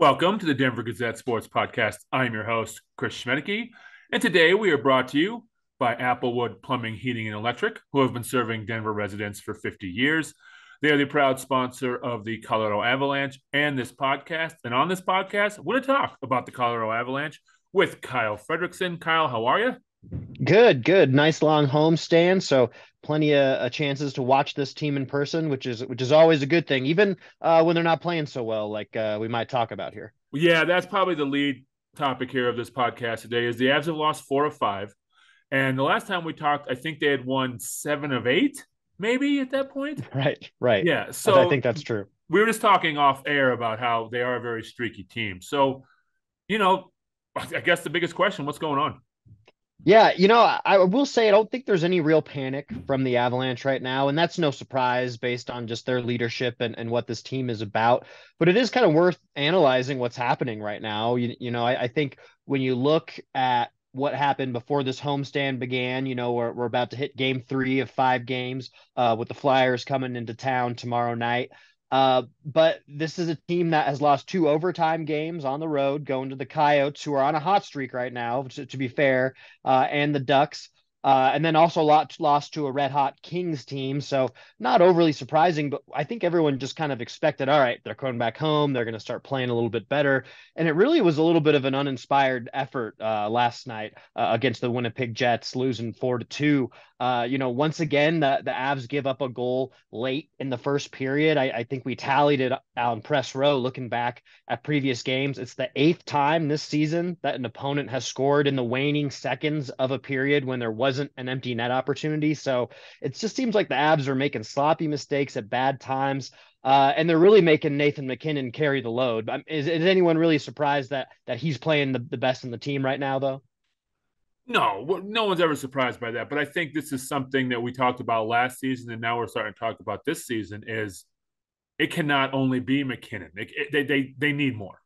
Welcome to the Denver Gazette Sports Podcast. I'm your host, Chris Schmaedeke, and today we are brought to you by Applewood Plumbing, Heating, and Electric, who have been serving Denver residents for 50 years. They are the proud sponsor of the Colorado Avalanche and this podcast. And on this podcast, we're going to talk about the Colorado Avalanche with Kyle Fredrickson. Kyle, how are you? Good. Nice long homestand, so plenty of chances to watch this team in person, which is always a good thing, even when they're not playing so well, like we might talk about here. Yeah, that's probably the lead topic here of this podcast today is the Avs have lost 4 of 5. And the last time we talked, I think they had won 7 of 8, maybe at that point. Right. Yeah. I So think that's true. we were just talking off air about how they are a very streaky team. So, you know, I guess the biggest question, what's going on? Yeah, I will say I don't think there's any real panic from the Avalanche right now, and that's no surprise based on just their leadership and what this team is about. But it is kind of worth analyzing what's happening right now. I think when you look at what happened before this homestand began, we're about to hit game 3 of 5 games with the Flyers coming into town tomorrow night. But this is a team that has lost 2 overtime games on the road, going to the Coyotes, who are on a hot streak right now, to be fair, and the Ducks. And then also lost to a red hot Kings team. So not overly surprising, but I think everyone just kind of expected, all right, they're coming back home. They're going to start playing a little bit better. And it really was a little bit of an uninspired effort last night against the Winnipeg Jets, losing 4-2. Once again, the Avs give up a goal late in the first period. I think we tallied it on press row looking back at previous games. It's the 8th time this season that an opponent has scored in the waning seconds of a period when there wasn't an empty net opportunity. So it just seems like the Avs are making sloppy mistakes at bad times. And they're really making Nathan MacKinnon carry the load. Is anyone really surprised that he's playing the best in the team right now, though? No, no one's ever surprised by that. But I think this is something that we talked about last season, and now we're starting to talk about this season. Is it cannot only be MacKinnon? They need more.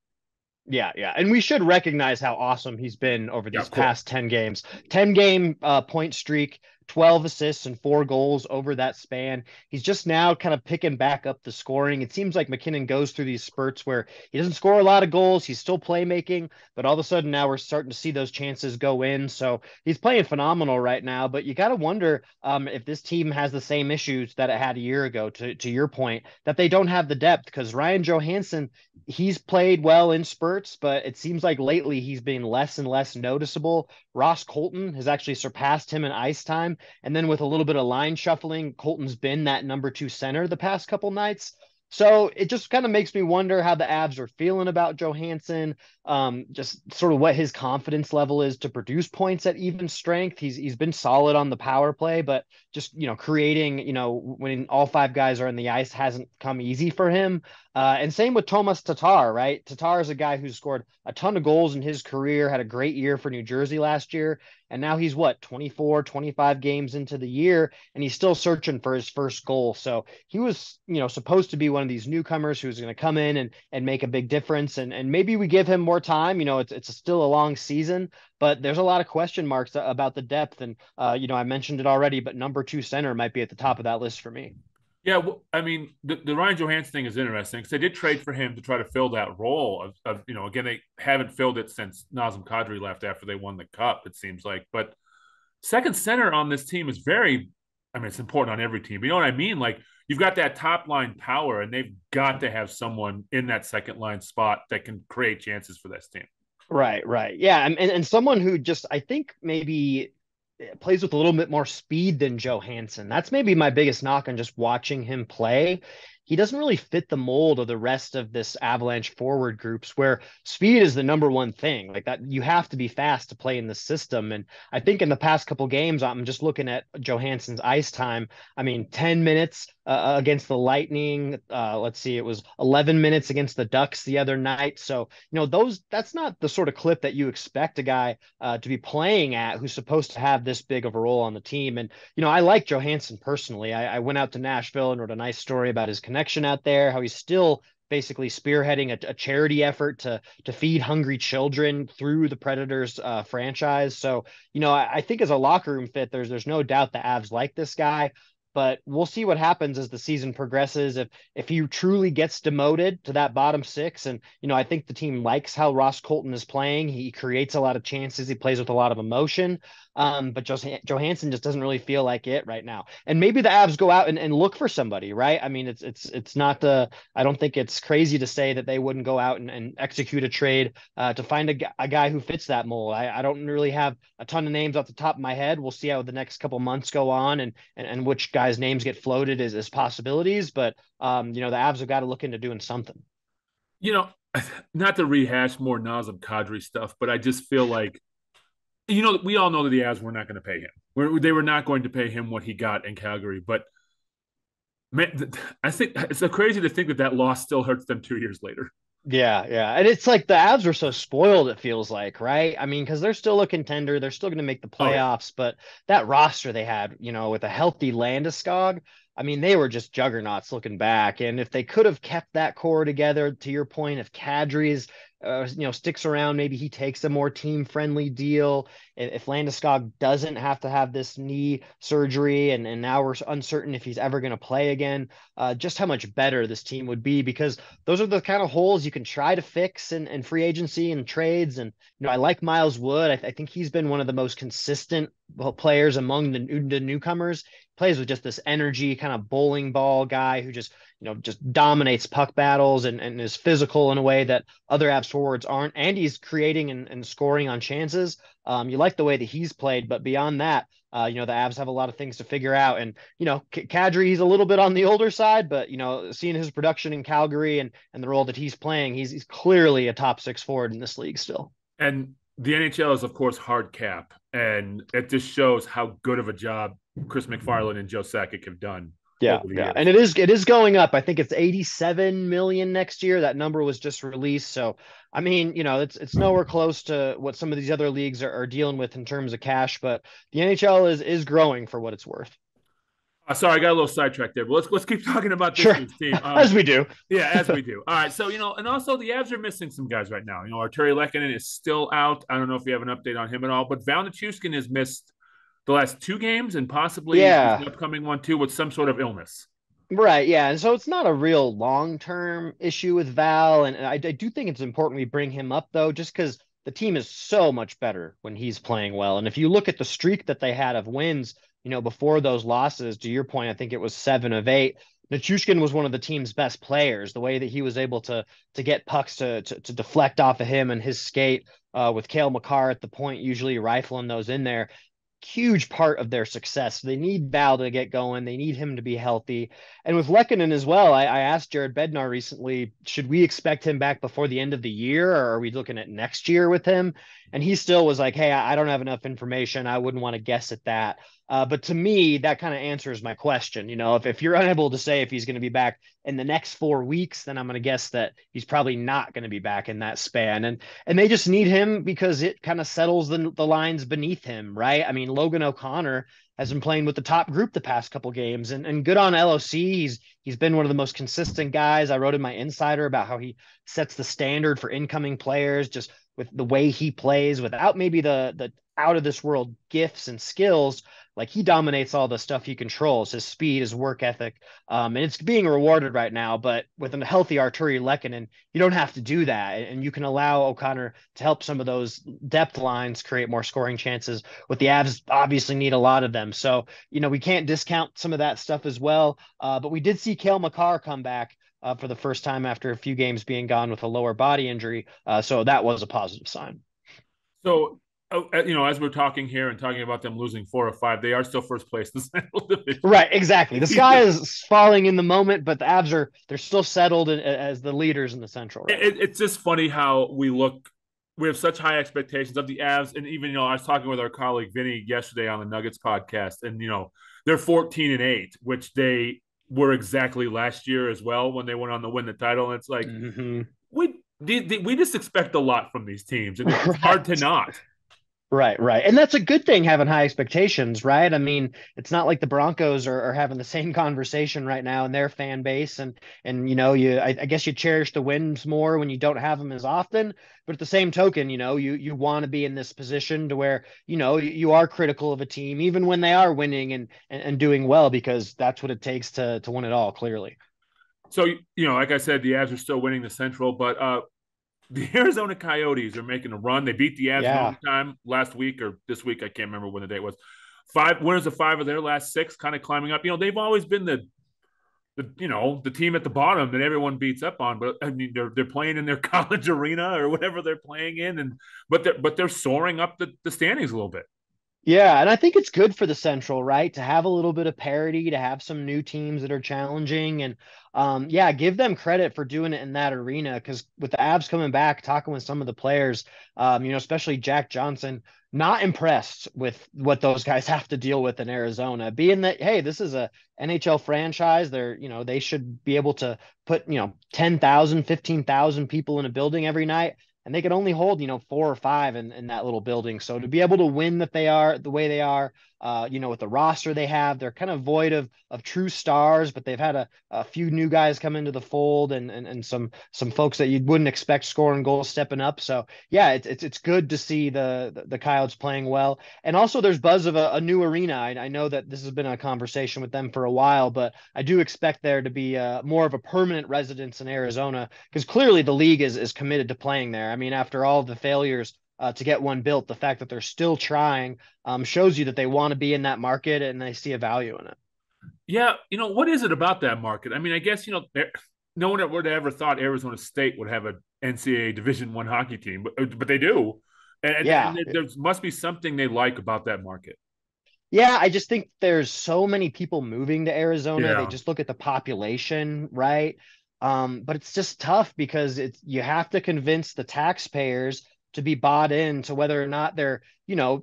Yeah. And we should recognize how awesome he's been over Yeah, these of course. past 10 games. 10 game point streak, 12 assists and 4 goals over that span. He's just now kind of picking back up the scoring. It seems like MacKinnon goes through these spurts where he doesn't score a lot of goals. He's still playmaking, but all of a sudden now we're starting to see those chances go in. So he's playing phenomenal right now. But you got to wonder if this team has the same issues that it had a year ago, to your point, that they don't have the depth because Ryan Johansson, he's played well in spurts, but it seems like lately he's been less and less noticeable. Ross Colton has actually surpassed him in ice time. And then with a little bit of line shuffling, Colton's been that number 2 center the past couple nights. So it just kind of makes me wonder how the Avs are feeling about Johansson, just sort of what his confidence level is to produce points at even strength. He's been solid on the power play, but just creating, when all 5 guys are in the ice hasn't come easy for him. And same with Thomas Tatar, right? Tatar is a guy who's scored a ton of goals in his career, had a great year for New Jersey last year. And now he's 24, 25 games into the year, and he's still searching for his first goal. So he was, supposed to be one of these newcomers who's going to come in and make a big difference. And maybe we give him more time. It's still a long season, but there's a lot of question marks about the depth. And, I mentioned it already, but number 2 center might be at the top of that list for me. Yeah, well, I mean, the Ryan Johansson thing is interesting because they did trade for him to try to fill that role of again, they haven't filled it since Nazem Kadri left after they won the cup, it seems like. But second center on this team is very, I mean, it's important on every team. You know what I mean? Like, you've got that top line power, and they've got to have someone in that second line spot that can create chances for this team. Right. Yeah. And someone who just, I think maybe plays with a little bit more speed than Johansson. That's maybe my biggest knock on just watching him play. He doesn't really fit the mold of the rest of this Avalanche forward groups where speed is the number 1 thing. Like that, you have to be fast to play in the system. And I think in the past couple games, I'm just looking at Johansson's ice time. I mean, 10 minutes against the Lightning. Let's see, it was 11 minutes against the Ducks the other night. So, that's not the sort of clip that you expect a guy to be playing at who's supposed to have this big of a role on the team. And, I like Johansson personally. I went out to Nashville and wrote a nice story about his connection out there, how he's still basically spearheading a charity effort to feed hungry children through the Predators franchise. So, I think as a locker room fit, there's no doubt the Avs like this guy. but we'll see what happens as the season progresses. If he truly gets demoted to that bottom six, and I think the team likes how Ross Colton is playing. He creates a lot of chances. He plays with a lot of emotion. But Johansson just doesn't really feel like it right now. And maybe the Avs go out and look for somebody, right? I mean, it's not the. I don't think it's crazy to say that they wouldn't go out and execute a trade to find a guy who fits that mold. I don't really have a ton of names off the top of my head. We'll see how the next couple months go on and which guys' names get floated as possibilities. But the Avs have got to look into doing something. You know, not to rehash more Nazem Kadri stuff, but I just feel like, we all know that the Avs were not going to pay him. They were not going to pay him what he got in Calgary. But man, I think it's so crazy to think that loss still hurts them 2 years later. Yeah, yeah. And it's like the Avs are so spoiled, it feels like, right? I mean, because they're still a contender, they're still going to make the Oh yeah. playoffs, but that roster they had, with a healthy Landeskog, I mean, they were just juggernauts looking back. And if they could have kept that core together, to your point, if Kadri's sticks around, maybe he takes a more team-friendly deal. If Landeskog doesn't have to have this knee surgery, and now we're uncertain if he's ever going to play again, just how much better this team would be, because those are the kind of holes you can try to fix in free agency and trades. And I like Miles Wood. I think he's been one of the most consistent players among the newcomers. Plays with just this energy, kind of bowling ball guy who just dominates puck battles and is physical in a way that other Avs forwards aren't. And he's creating and scoring on chances. You like the way that he's played, but beyond that, the Avs have a lot of things to figure out. And, Kadri, he's a little bit on the older side, but, seeing his production in Calgary and the role that he's playing, he's clearly a top six forward in this league still. And the NHL is, of course, hard cap. And it just shows how good of a job Chris McFarland and Joe Sakic have done Yeah, over the yeah. years. And it is going up. I think it's 87 million next year. That number was just released. So, I mean, it's nowhere close to what some of these other leagues are dealing with in terms of cash, but the NHL is growing for what it's worth. Sorry, I got a little sidetracked there, but let's keep talking about this Sure. year's team. As we do. Yeah, as we do. All right, so and also the Avs are missing some guys right now. Arturi Lehkonen is still out. I don't know if you have an update on him at all, but Val Nichushkin has missed the last 2 games and possibly Yeah. the upcoming one too with some sort of illness. Right, yeah, and so it's not a real long-term issue with Val, and I do think it's important we bring him up though, just because the team is so much better when he's playing well. And if you look at the streak that they had of wins, before those losses, to your point, I think it was 7 of 8. Nichushkin was one of the team's best players. The way that he was able to get pucks to deflect off of him and his skate, with Cale Makar at the point, usually rifling those in there, huge part of their success. They need Val to get going. They need him to be healthy. And with Lehkonen as well, I asked Jared Bednar recently, should we expect him back before the end of the year, or are we looking at next year with him? And he still was like, hey, I don't have enough information. I wouldn't want to guess at that. But to me, that kind of answers my question. If you're unable to say if he's going to be back in the next 4 weeks, then I'm going to guess that he's probably not going to be back in that span. And they just need him because it kind of settles the lines beneath him, right? I mean, Logan O'Connor has been playing with the top group the past couple games, and good on LOC. He's been one of the most consistent guys. I wrote in my insider about how he sets the standard for incoming players, just with the way he plays, without maybe the out of this world gifts and skills. Like, he dominates all the stuff he controls, his speed, his work ethic, and it's being rewarded right now. But with a healthy Arturi Lehkonen, you don't have to do that, and you can allow O'Connor to help some of those depth lines create more scoring chances. With the Avs, obviously need a lot of them, so we can't discount some of that stuff as well. But we did see Cale Makar come back for the first time after a few games being gone with a lower body injury, so that was a positive sign. So, as we're talking here and talking about them losing 4 of 5, they are still first place in the Central Division. Right, exactly. The sky is falling in the moment, but the Avs they're still settled as the leaders in the Central. Right, it's just funny how we look. We have such high expectations of the Avs, and even I was talking with our colleague Vinny yesterday on the Nuggets podcast, and they're 14-8, which they were exactly last year as well when they went on to win the title. And it's like, we just expect a lot from these teams, and it's hard to not. Right, right. And that's a good thing having high expectations, right? I mean, it's not like the Broncos are having the same conversation right now in their fan base. And I guess you cherish the wins more when you don't have them as often. But at the same token, you want to be in this position to where, you are critical of a team, even when they are winning and doing well, because that's what it takes to win it all, clearly. So, like I said, the Avs are still winning the Central, but the Arizona Coyotes are making a run. They beat the Avs in Yeah. overtime last week or this week. I can't remember when the date was. Five winners of five of their last six, kind of climbing up. They've always been the team at the bottom that everyone beats up on. But I mean, they're playing in their college arena or whatever they're playing in, and but they're soaring up the standings a little bit. Yeah, and I think it's good for the Central, right? To have a little bit of parity, to have some new teams that are challenging, and yeah, give them credit for doing it in that arena. Because with the Avs coming back, talking with some of the players, especially Jack Johnson, not impressed with what those guys have to deal with in Arizona. Being that, hey, this is a NHL franchise, they should be able to put 10,000, 15,000 people in a building every night, and they can only hold four or five in that little building. So to be able to win that they are the way they are, with the roster they have, they're kind of void of true stars, but they've had a few new guys come into the fold, and some folks that you wouldn't expect scoring goals stepping up. So yeah, it's good to see the Coyotes playing well. And also there's buzz of a new arena. I know that this has been a conversation with them for a while, but I do expect there to be more of a permanent residence in Arizona, because clearly the league is committed to playing there. I mean, after all the failures to get one built, the fact that they're still trying shows you that they want to be in that market and they see a value in it. Yeah, what is it about that market? I mean, I guess no one would have ever thought Arizona State would have an NCAA Division One hockey team, but they do, and Yeah. there must be something they like about that market. Yeah, I just think there's so many people moving to Arizona. They Yeah, just look at the population, right? But it's just tough because you have to convince the taxpayers to be bought in to whether or not they're,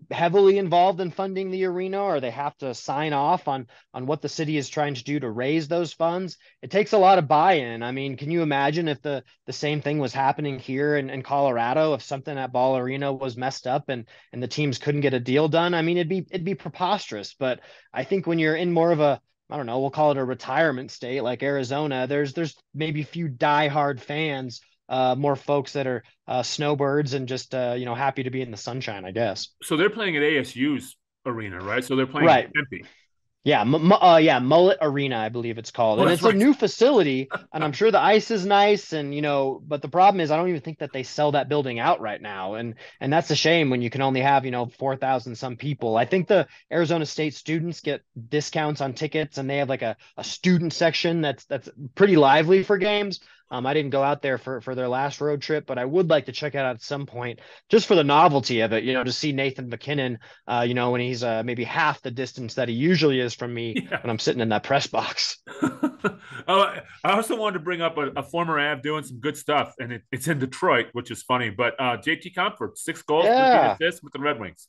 heavily involved in funding the arena, or they have to sign off on what the city is trying to do to raise those funds. It takes a lot of buy-in. I mean, can you imagine if the same thing was happening here in Colorado, if something at Ball Arena was messed up and the teams couldn't get a deal done? I mean, it'd be preposterous. But I think when you're in more of a, I don't know, we'll call it a retirement state like Arizona, there's maybe a few diehard fans, more folks that are snowbirds and just happy to be in the sunshine, I guess. so they're playing at ASU's arena, right? So they're playing in Right. Tempe. Yeah, yeah, Mullet Arena, I believe it's called, Oh, and that's it's a right. new facility, and I'm sure the ice is nice, and but the problem is I don't even think that they sell that building out right now, and that's a shame when you can only have 4,000 some people. I think the Arizona State students get discounts on tickets, and they have like a student section that's pretty lively for games. I didn't go out there for their last road trip, but I would like to check it out at some point just for the novelty of it, to see Nathan McKinnon, when he's maybe half the distance that he usually is from me Yeah. when I'm sitting in that press box. Oh, I also wanted to bring up a former Av doing some good stuff, and it's in Detroit, which is funny. But JT Comfort, 6 goals, 13 Yeah. assists with the Red Wings.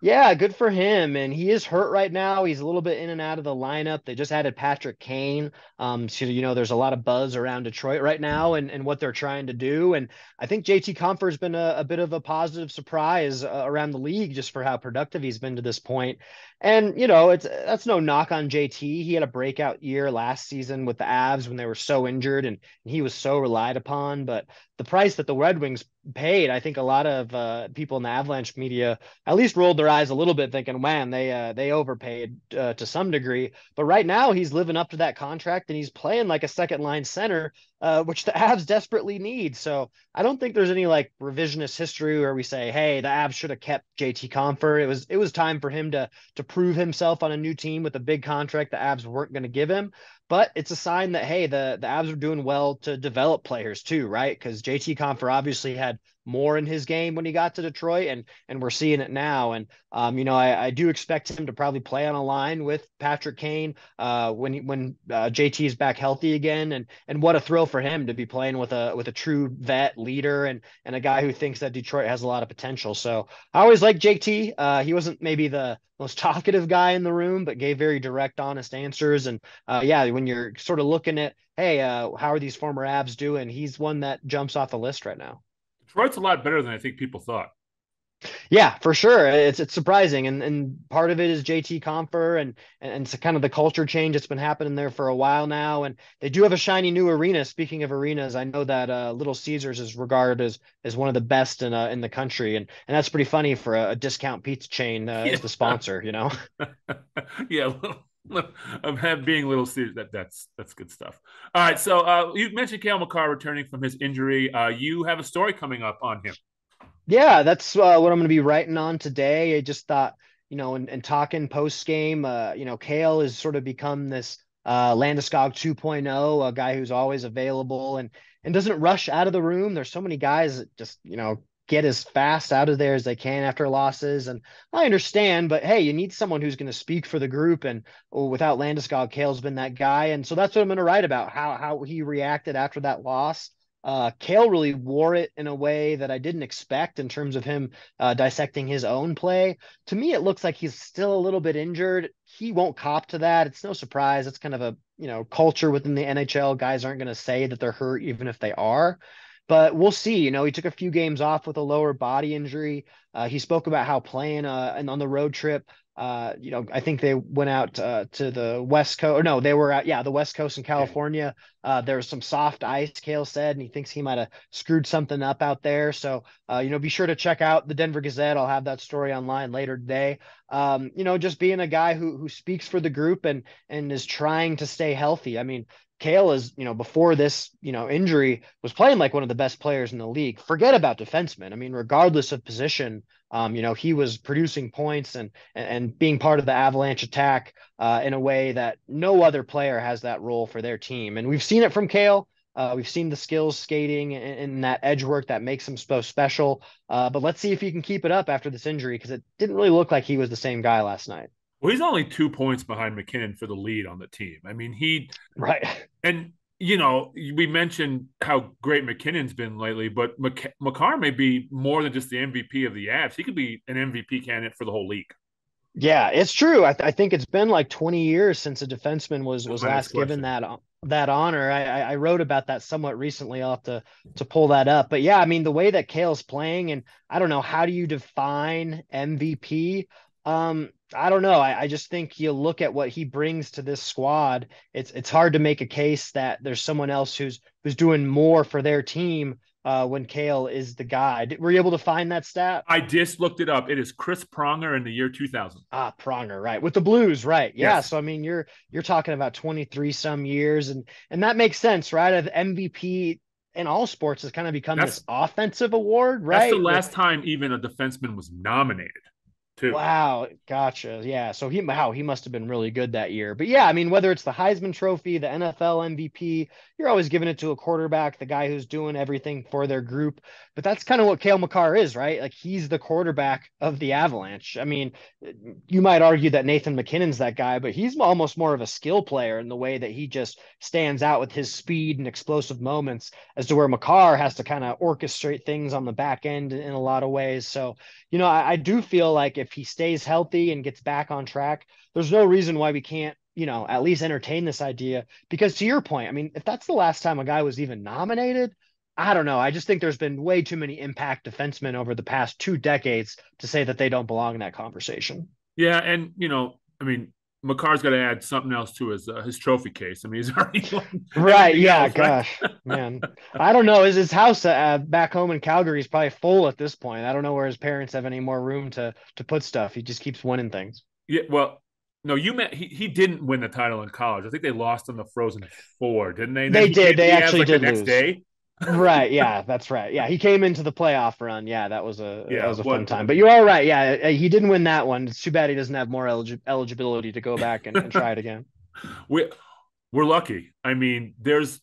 Yeah, good for him. And he is hurt right now. He's a little bit in and out of the lineup. They just added Patrick Kane. So there's a lot of buzz around Detroit right now and what they're trying to do. And I think JT Comfort's been a bit of a positive surprise around the league just for how productive he's been to this point. And that's no knock on JT. He had a breakout year last season with the Avs when they were so injured and he was so relied upon. But the price that the Red Wings paid, I think a lot of people in the Avalanche media at least rolled their eyes a little bit, thinking, "Man, they overpaid to some degree." But right now, he's living up to that contract, and he's playing like a second line center, which the Avs desperately need. So I don't think there's any like revisionist history where we say, "Hey, the Avs should have kept JT Compher." It was time for him to prove himself on a new team with a big contract the Avs weren't going to give him. But it's a sign that hey, the Avs are doing well to develop players too, right? Because JT Compher obviously had more in his game when he got to Detroit, and we're seeing it now. And I do expect him to probably play on a line with Patrick Kane when JT is back healthy again. And what a thrill for him to be playing with a true vet leader and a guy who thinks that Detroit has a lot of potential. So I always liked JT. He wasn't maybe the most talkative guy in the room, but gave very direct, honest answers. And yeah, when you're sort of looking at, hey, how are these former Avs doing? He's one that jumps off the list right now. Detroit's a lot better than I think people thought. Yeah, for sure. It's surprising, and part of it is JT Confer and it's kind of the culture change that's been happening there for a while now. And they do have a shiny new arena. Speaking of arenas, I know that Little Caesars is regarded as one of the best in the country, and that's pretty funny for a discount pizza chain Yeah. as the sponsor. Yeah, of have being Little Caesars. That's good stuff. All right, so you mentioned Kale McCarr returning from his injury. You have a story coming up on him. Yeah, that's what I'm going to be writing on today. I just thought, and talking post game, Kale has sort of become this Landeskog 2.0, a guy who's always available and doesn't rush out of the room. There's so many guys that just, get as fast out of there as they can after losses. And I understand, but hey, you need someone who's going to speak for the group. And without Landeskog, Kale's been that guy. And so that's what I'm going to write about, how he reacted after that loss. Kale really wore it in a way that I didn't expect in terms of him dissecting his own play. To me, it looks like he's still a little bit injured. He won't cop to that. It's no surprise. It's kind of a culture within the NHL. Guys aren't going to say that they're hurt even if they are. But we'll see. He took a few games off with a lower body injury. He spoke about how playing and on the road trip I think they went out to the West Coast. Or no, they were out, yeah, the West Coast in Yeah. California. There was some soft ice, Kale said, and he thinks he might have screwed something up out there. So, be sure to check out the Denver Gazette. I'll have that story online later today. Just being a guy who speaks for the group and is trying to stay healthy. I mean, Kale is, before this, injury was playing like one of the best players in the league. Forget about defensemen. I mean, regardless of position, he was producing points and being part of the Avalanche attack in a way that no other player has that role for their team. And we've seen it from Kale. We've seen the skills skating and that edge work that makes him so special. But let's see if he can keep it up after this injury because it didn't really look like he was the same guy last night. Well, he's only 2 points behind McKinnon for the lead on the team. I mean, Right. and we mentioned how great McKinnon's been lately, but Makar may be more than just the MVP of the Avs. He could be an MVP candidate for the whole league. Yeah, it's true. I think it's been like 20 years since a defenseman That was was my next last given question. that honor. I wrote about that somewhat recently. I'll have to pull that up. But yeah, I mean the way that Kale's playing, and I don't know, how do you define MVP? I don't know. I just think you look at what he brings to this squad. It's hard to make a case that there's someone else who's doing more for their team when Kale is the guy. Were you able to find that stat? I just looked it up. It is Chris Pronger in the year 2000. Ah, Pronger, right. With the Blues, right. Yeah, Yes. so I mean you're talking about 23 some years and that makes sense, right? The MVP in all sports has kind of become this That's offensive award, that's the right? With last time even a defenseman was nominated, too. Wow, gotcha. Yeah, so he must have been really good that year. But yeah, I mean, whether it's the Heisman Trophy, the NFL MVP, you're always giving it to a quarterback, the guy who's doing everything for their group. But that's kind of what Kale McCarr is, right? Like he's the quarterback of the Avalanche. I mean, you might argue that Nathan McKinnon's that guy, but he's almost more of a skill player in the way that he just stands out with his speed and explosive moments, as to where McCarr has to kind of orchestrate things on the back end in a lot of ways. So I do feel like if he stays healthy and gets back on track, there's no reason why we can't, at least entertain this idea. Because to your point, I mean, if that's the last time a guy was even nominated, I don't know. I just think there's been way too many impact defensemen over the past 2 decades to say that they don't belong in that conversation. Yeah, and I mean, McCarr's got to add something else to his trophy case. I mean, he's already won Right. everything Yeah. else, right? Gosh, man. I don't know. His house back home in Calgary is probably full at this point. I don't know where his parents have any more room to put stuff. He just keeps winning things. Yeah. Well, no, you met he didn't win the title in college. I think they lost in the Frozen Four, didn't they? And then They he did. came to They the Avs actually like the did next lose. day. Right. Yeah, that's right. Yeah, he came into the playoff run. Yeah, that Yeah. was a fun What? time. But you're all right. Yeah, he didn't win that one. It's too bad he doesn't have more eligibility to go back and try it again. we we're lucky. I mean, there's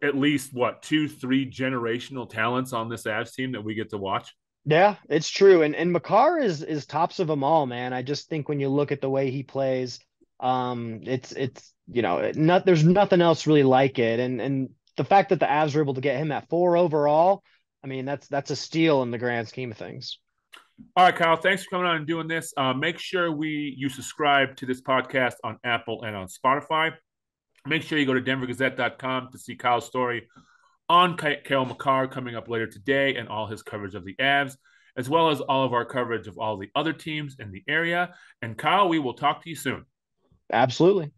at least what 2, 3 generational talents on this Avs team that we get to watch. Yeah, it's true. And Makar is tops of them all, man. I just think when you look at the way he plays, it's not there's nothing else really like it. And the fact that the Avs were able to get him at 4 overall, I mean, that's a steal in the grand scheme of things. All right, Kyle. Thanks for coming on and doing this. Make sure you subscribe to this podcast on Apple and on Spotify. Make sure you go to denvergazette.com to see Kyle's story on Kale McCarr coming up later today and all his coverage of the Avs. as well as all of our coverage of all the other teams in the area. And Kyle, we will talk to you soon. Absolutely.